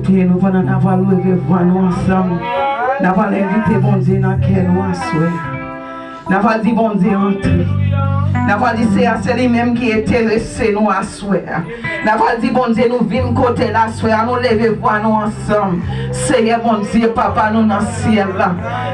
Nous venons d'avoir levé voix nous ensemble. Nous avons invité bon Dieu dans lequel nous assoyons. Nous avons dit bon Dieu entrer. Nous avons dit c'est lui-même qui est intéressé nous assoyons. Nous avons dit bon Dieu nous venons côté la soeur. Nous lever voix nous ensemble. Seigneur bon Dieu papa nous dans le ciel là.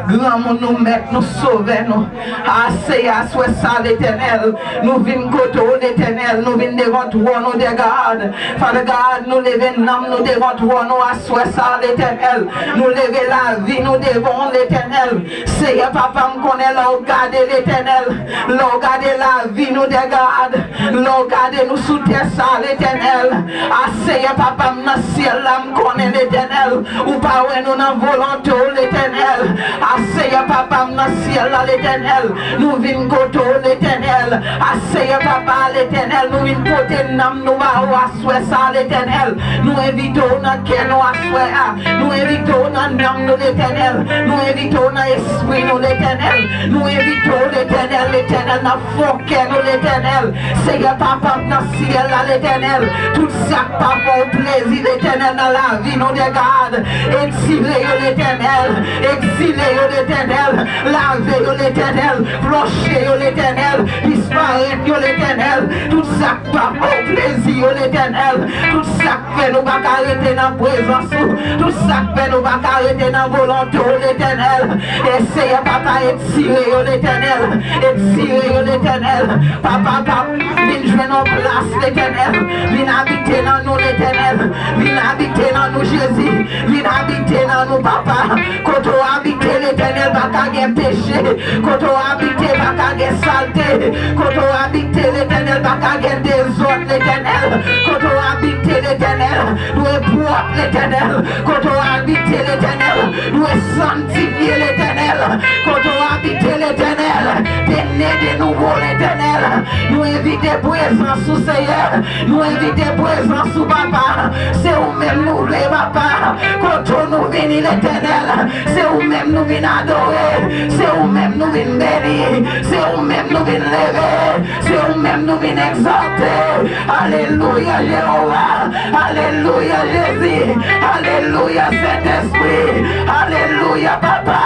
Grand monde nous mettre nous sauver nous. Ah Seigneur soit ça l'éternel. Nous venons côté l'éternel. Nous venons devant toi nous regarde. Father God nous lever nous devant toi nous assoyons ça l'éternel. Nous lever la vie nous devant l'éternel. Seigneur papa me connaît là regarder l'éternel. Là regarder la vie nous regarde. Là regarder nous sous terre ça l'éternel. Ah Seigneur papa me dans ciel là me connaît l'éternel. Ou pas ouais nous dans volonté l'éternel. Ah Seigneur papa me dans ciel là l'éternel. Nous venons côté l'éternel. Ah Seigneur papa l'éternel. Nous venons côté nous va assoyer ça l'éternel. Nous invitons dans quel nous assoyer. Nous invitons dans nom de l'éternel. Nous invitons dans esprit nous l'éternel. Nous invitons l'éternel, l'éternel dans foquet nous l'éternel. Seigneur papa dans ciel là l'éternel. Tout ça papa au plaisir l'éternel dans la vie nous regarde. Exilé l'éternel. Exilé l'éternel. Lavé l'éternel. Floché l'éternel. Disparaître l'éternel. Tout ça papa au plaisir l'éternel. Tout ça fait nous pas arrêter dans la présence. Tout ça fait nous pas arrêter dans la volonté l'éternel. Essayez papa exilé l'éternel. Exilé l'éternel. Papa papa viens jouer nos places l'éternel. Viens habiter dans nous l'éternel. Viens habiter dans nous Jésus. Viens habiter dans nous papa. Quand on habite l'éternel pas qu'à péché. Quand on habite pas qu'à saleté. Quand on habite l'éternel pas qu'à désordre l'éternel. Quand on habite l'éternel nous est propre l'éternel. Quand on habite l'éternel nous est sanctifié l'éternel. Quand on habite l'éternel des nés de nouveau l'éternel. Nous éviter présence sous Seigneur. Nous éviter présence sous papa. C'est où même nous les papa. Quand on nous vient l'éternel. C'est où même nous venons adorer. C'est où même nous venons bénir. C'est où même nous venons lever. C'est où même nous venons exalter. Alléluia Jéhovah. Alléluia Jésus. Alléluia Saint-Esprit. Alléluia papa.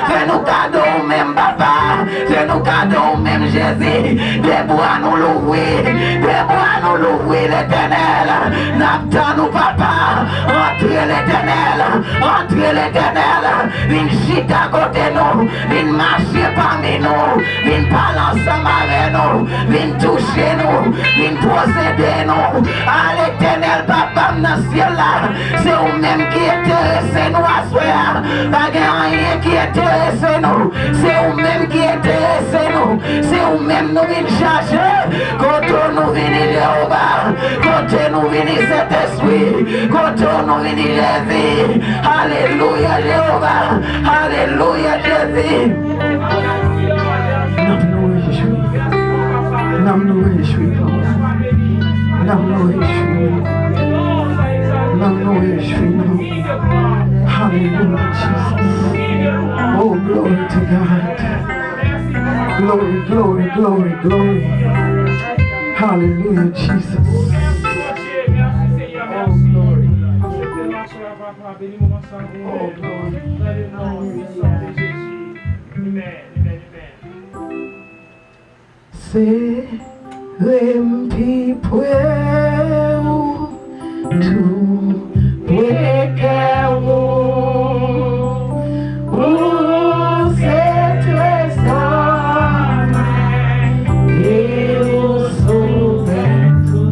Fais-nous cadeau même papa. Côté nous cadeaux, même Jésus, des bois nous louer, des bois nous louer l'Éternel. N'attends nous papa, entrez l'Éternel, entrez l'Éternel. Vine chita à côté nous, vine marcher parmi nous, vine parler ensemble avec nous, vine toucher nous, vine posséder nous. À l'Éternel, papa, dans ce ciel là, c'est vous-même qui intéressez nous à soi. Pas rien qui intéresse nous, c'est vous-même qui intéressez nous, c'est vous-même nous venons chercher. Quand nous venons Jéhovah, quand nous venons Saint-Esprit, quand nous venons Jésus. Alléluia Jéhovah, alléluia Jésus. Nous réjouissons, hallelujah Jesus. Oh, glory to God. Glory, glory, glory, glory. Hallelujah Jesus. Oh, glory. Oh, glory. C'est rempli pour tout péché. Oh, c'est très saint et au sauver tout.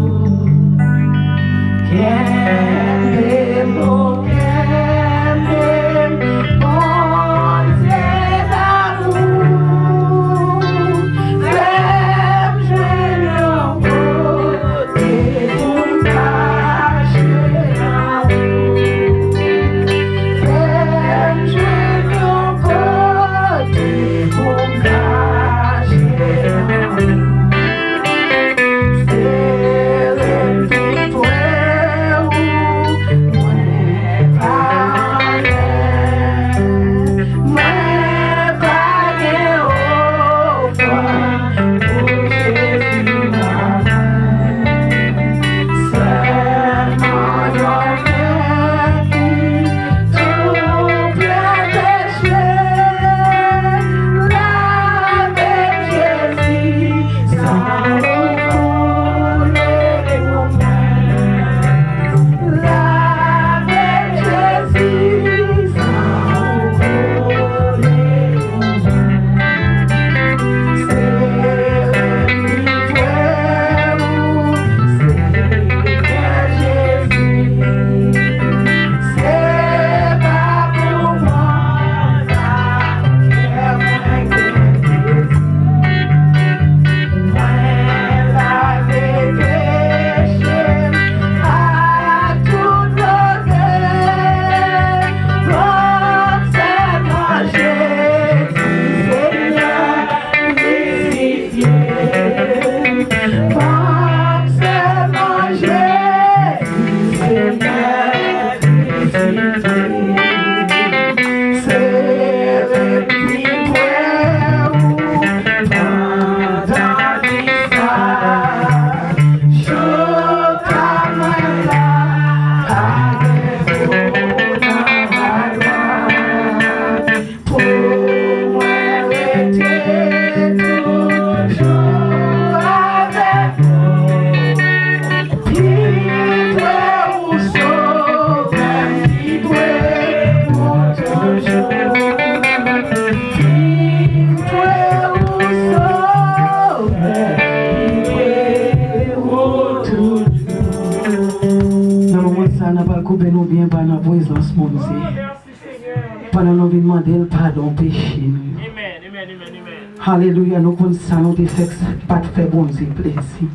Alléluia, nous connaissons nous te fait pas de faire bon Dieu plaisir.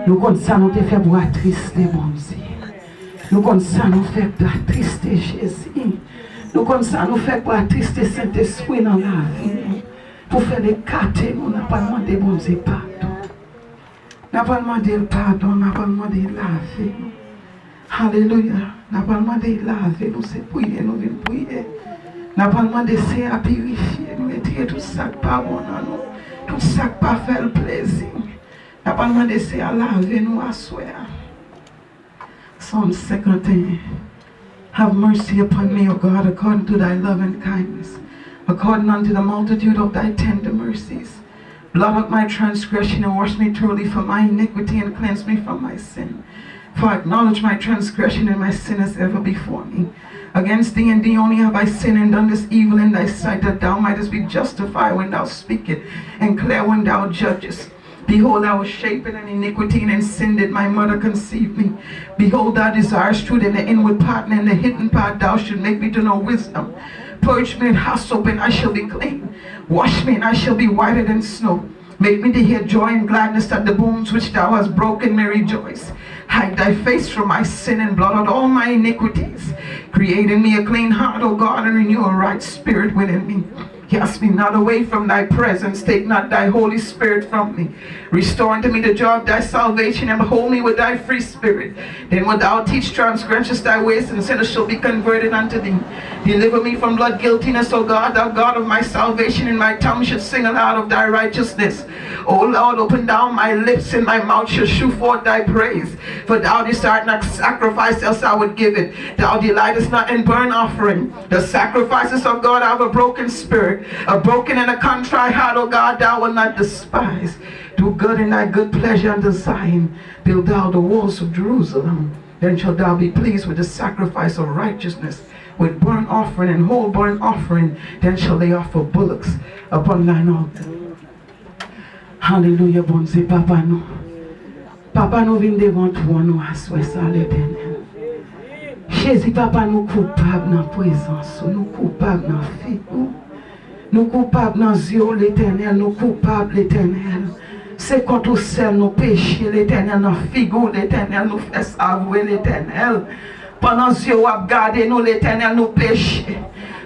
Nous connaissons nous te fait boire triste bon Dieu. Nous connaissons nous fait boire triste Jésus. Nous connaissons nous fait boire triste Saint-Esprit dans la vie. Pour faire des cartes, nous n'avons pas demandé bon Dieu pardon. Nous n'avons pas demandé le pardon, nous n'avons pas demandé la vie. Alléluia, nous n'avons pas demandé la vie, nous c'est prier, nous venons prier. Nous n'avons pas demandé c'est à purifier, nous retirer tout ça qui pas bon dans nous, tout ça qui pas fait le plaisir. Nous n'avons pas demandé c'est à laver nous à soi. Psalm 51. Have mercy upon me, O God, according to thy love and kindness, according unto the multitude of thy tender mercies. Blot out my transgression and wash me thoroughly from my iniquity and cleanse me from my sin. For I acknowledge my transgression and my sin is ever before me. Against thee and thee only have I sinned and done this evil in thy sight, that thou mightest be justified when thou speakest, and clear when thou judgest. Behold, I was shapen in iniquity, and in sin did my mother conceive me. Behold, thou desirest truth in the inward part, and in the hidden part thou should make me to know wisdom. Purge me in hyssop, and I shall be clean. Wash me, and I shall be whiter than snow. Make me to hear joy and gladness, that the bones which thou hast broken may rejoice. Hide thy face from my sin, and blot out all my iniquities. Create in me a clean heart, O God, and renew a right spirit within me. Cast me not away from thy presence. Take not thy Holy Spirit from me. Restore unto me the joy of thy salvation, and behold me with thy free spirit. Then wilt thou teach transgressors thy ways, and sinners shall be converted unto thee. Deliver me from blood guiltiness, O God, thou God of my salvation, and my tongue should sing aloud of thy righteousness. O Lord, open thou my lips, and my mouth shall shew forth thy praise. For thou desirest not sacrifice, else I would give it. Thou delightest not in burnt offering. The sacrifices of God have a broken spirit. A broken and a contrite heart, O God, thou wilt not despise. Do good in thy good pleasure unto Zion. Build thou the walls of Jerusalem. Then shalt thou be pleased with the sacrifice of righteousness, with burnt offering and whole burnt offering. Then shall they offer bullocks upon thine altar. Hallelujah, bon Dieu, Papa nous. Papa nous vient devant toi, nous assois ça l'Éternel. Jésus, Papa, nous coupables dans la présence, nous coupables dans la figure. Nous coupables dans les yeux, l'Éternel, nous coupables, l'Éternel. C'est contre seul nos péchés, l'Éternel, nos figures, l'Éternel, nous fait avouer, l'Éternel. Pendant les yeux, nous gardé nous, l'Éternel, nous péchés.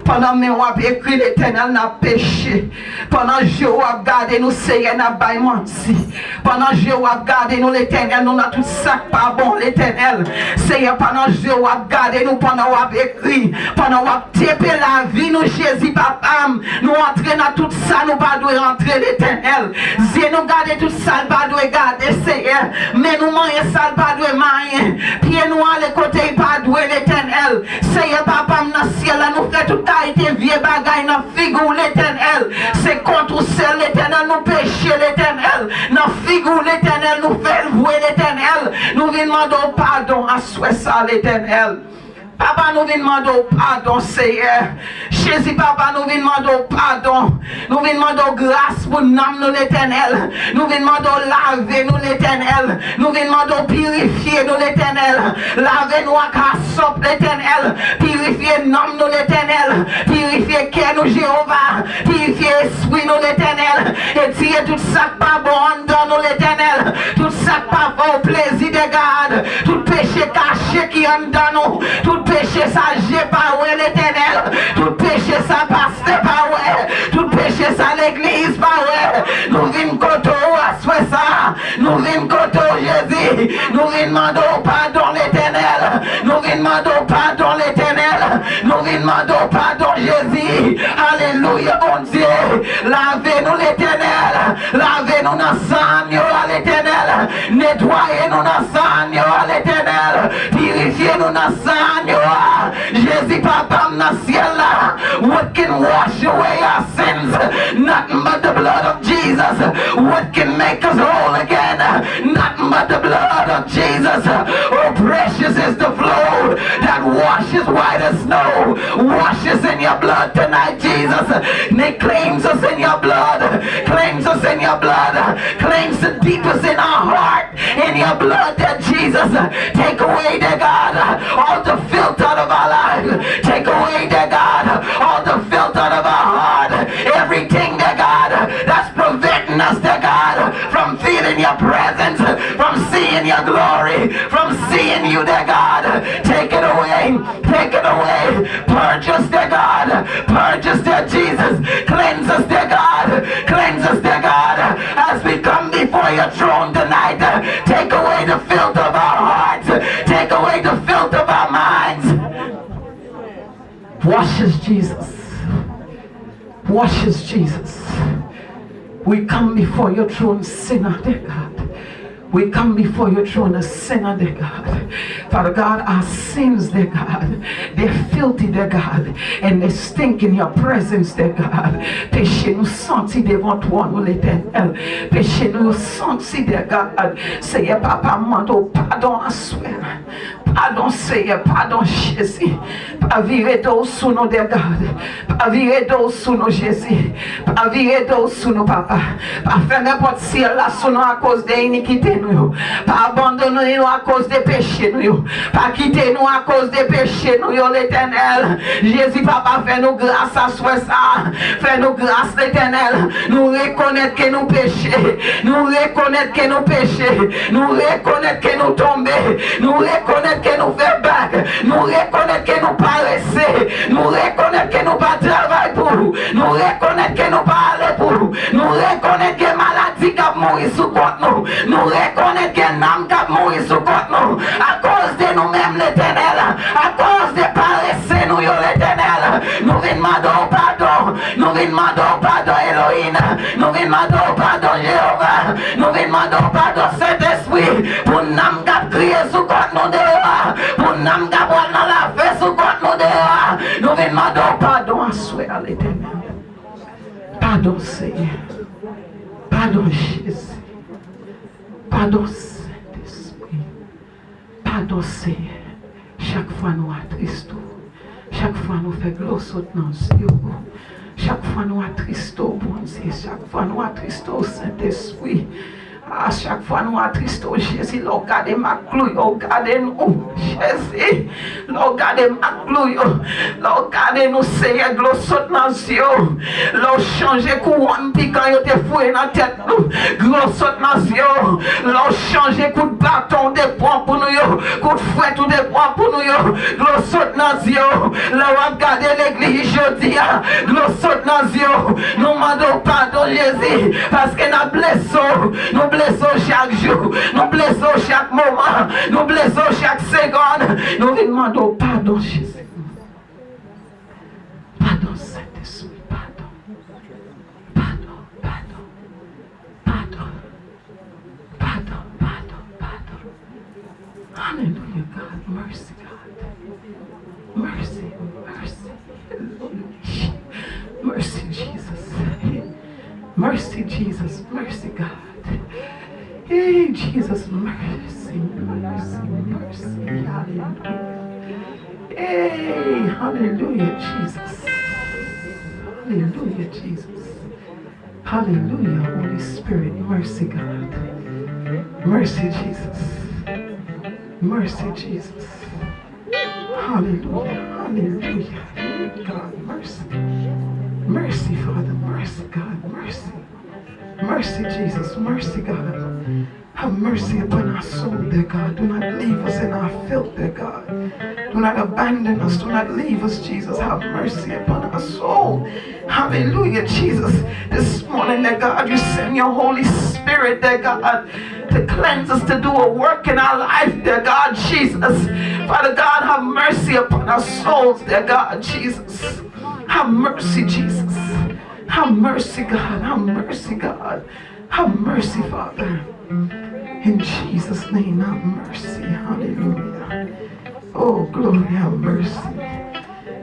Pendant mes wap écrit l'Éternel n'a péché. Pendant je wap gardé nous seye n'a bay menti. Pendant je wap gardé nous l'Éternel nous n'a tout ça pas bon l'Éternel. Seye pendant je wap gardé nous pendant wap écrit. Pendant wap tépé la vie nous Jésus papa. Nous entrer dans tout ça nous pas doit rentrer l'Éternel. Si nous garder tout ça pas doit garder Seigneur. Mais nous manger ça pas doit manger. Pied nous aller côté pas doit l'Éternel. Seigneur papa dans ciel là nous fait tout été vieux bagaille dans figure l'Éternel. C'est contre celle l'Éternel nous péché l'Éternel. Dans figure l'Éternel nous fait vouer l'Éternel. Nous venons demander pardon à souhait ça l'Éternel. Papa, nous venons demander pardon, Seigneur. Jésus, Papa, nous venons demander pardon. Nous venons demander grâce pour nous, l'Éternel. Nous venons demander laver nous, l'Éternel. Nous venons demander purifier nous, l'Éternel. Laver nous à cassop, l'Éternel. Purifier nous, l'Éternel. Purifier cœur nous, Jéhovah. Purifier esprit nous, l'Éternel. Et tirer tout ça pas bon dans nous, l'Éternel. Tout ça pas bon plaisir de garde. Tout péché caché qui est dans nous. Tout péché ça j'ai pas ouais l'Éternel. Tout péché ça passe pas ouais. Tout péché ça l'église pas ouais. Nous venons côté à souhait ça. Nous venons côté Jésus. Nous venons demander pardon l'Éternel. Nous venons demander pardon l'Éternel. Nous venons demander pardon Jésus. Alléluia bon Dieu. Lavez-nous l'Éternel. Lavez-nous dans sang à l'Éternel. Nettoyez-nous dans sang à l'Éternel. Purifiez-nous dans sang. Jésus papa dans le ciel là. What can wash away our sins? Nothing but the blood of Jesus. What can make us whole again? Nothing but the blood of Jesus. Oh precious is the flow that washes white as snow. Wash us in your blood tonight, Jesus. It claims us in your blood. Claims us in your blood. Claims the deepest in our heart. In your blood, that Jesus. Take away the God. All the filth out of our life. Take away, dear God, all the filth out of our heart. Everything, dear God, that's preventing us, dear God, from feeling your presence, from seeing your glory, from seeing you, dear God. Take it away. Take it away. Purge us, dear God. Purge us, dear Jesus. Cleanse us, dear God. Cleanse us, dear God. As we come before your throne tonight, take away the filth of our hearts. Take away the filth of our minds. Wash us, Jesus. Wash us, Jesus. We come before your throne, sinner, dear God. We come before your throne a sinner, dear God. Father God, our sins, dear God, they're filthy, dear God, and they stink in your presence, dear God. Péché nous sentit devant toi, nous l'Éternel. Péché nous sentit, dear God. Seigneur, papa, mando pardon à soi. Pardon, Seigneur, pardon, Jésus. Pas virer d'eau sous nous, dear God. Pas virer d'eau sous nous, Jésus. Pas virer d'eau sous nous, papa. Pas faire n'importe si là sous nous à cause des iniquités, nous. Pas abandonner nous à cause des péchés, nous. Pas quitter nous à cause des péchés, nous, l'Éternel. Jésus, papa, fais-nous grâce à soi ça. Fais-nous grâce, l'Éternel. Nous reconnaître que nous péchons. Nous reconnaître que nous péchons. Nous reconnaître que nous tombons. Nous reconnaître que nous faisons bac. Nous reconnaître que nous paraissons. Nous reconnaître que nous pas travail pour nous. Nous reconnaître que nous pas aller pour nous. Nous reconnaître que maladie qui a mouru sous contre nous. Nous reconnaître que l'âme qui a mouru sous contre nous. À cause de nous-mêmes, l'Éternel. À cause de paraissez nous, l'Éternel. Nous venons demander pardon. Nous venons demander pardon, Elohim. Nous venons demander pardon, Jéhovah. Nous venons demander pardon, Saint-Esprit. Pour nous qui crier sous contre nous dehors. Pour nous qui boire dans la fête sous contre nous dehors. Nous venons demander pardon à soi, à l'Éternel. Pardon, Seigneur. Pardon, Jésus. Pardon, Saint-Esprit. Pardon, Seigneur. Chaque fois nous attristons. Chaque fois nous faisons glosse dans Dieu. Chaque fois nous attristons, bon Dieu. Chaque fois nous attristons, Saint-Esprit. À chaque fois nous attristons, Jésus, regardez ma clouille, regardez nous, Jésus, regardez ma clouille, regardez nous, Seigneur, gloss dans Dieu, l'on change courant, puis quand il était fouillé dans la tête, gloss dans Dieu, l'on change coup de bâton, des points pour nous, coup de fouet, tout des points pour nous, gloss dans Dieu, l'on regarde l'église jeudi, gloss dans Dieu, nous demandons pardon, Jésus, parce que nous blessons, nous blessons chaque jour, nous blessons chaque moment, nous blessons chaque seconde. Nous demandons pardon, Jésus. Pardon, Saint-Esprit, pardon. Pardon, pardon, pardon, pardon, pardon, pardon. Hallelujah, God, mercy, God. Mercy, mercy. Mercy, Jesus. Mercy, Jesus. Mercy, God. Hey, Jesus, mercy, mercy, mercy, hallelujah. Hey, hallelujah, Jesus. Hallelujah, Jesus. Hallelujah, Holy Spirit, mercy, God. Mercy, Jesus. Mercy, Jesus. Hallelujah, hallelujah. Hey, God, mercy. Mercy, Father, mercy, God, mercy. Mercy, Jesus. Mercy, God. Have mercy upon our soul, dear God. Do not leave us in our filth, dear God. Do not abandon us. Do not leave us, Jesus. Have mercy upon our soul. Hallelujah, Jesus. This morning, dear God, you send your Holy Spirit, dear God, to cleanse us, to do a work in our life, dear God, Jesus. Father God, have mercy upon our souls, dear God, Jesus. Have mercy, Jesus. Have mercy, God. Have mercy, God. Have mercy, Father. In Jesus' name, have mercy. Hallelujah. Oh, glory, have mercy.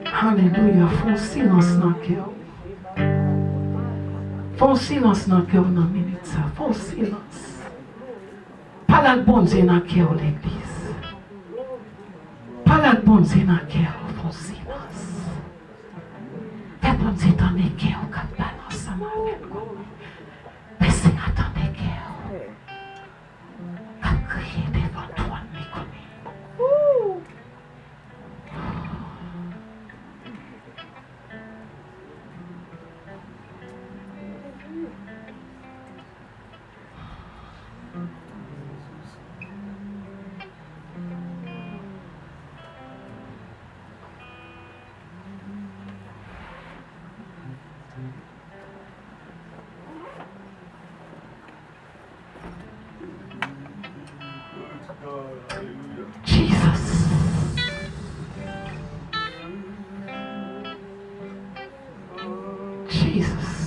Hallelujah. Font silence dans le cœur. Font silence dans le cœur dans une minute. Font silence. Pas la bonne Dieu dans le cœur, l'église. Pas la bonne Dieu dans le cœur. Font silence. Faites bon Dieu dans le cœur. Quand balance avec moi. Laissez attendre le cœur. Quand crier devant toi, me connaît. Jesus. Jesus.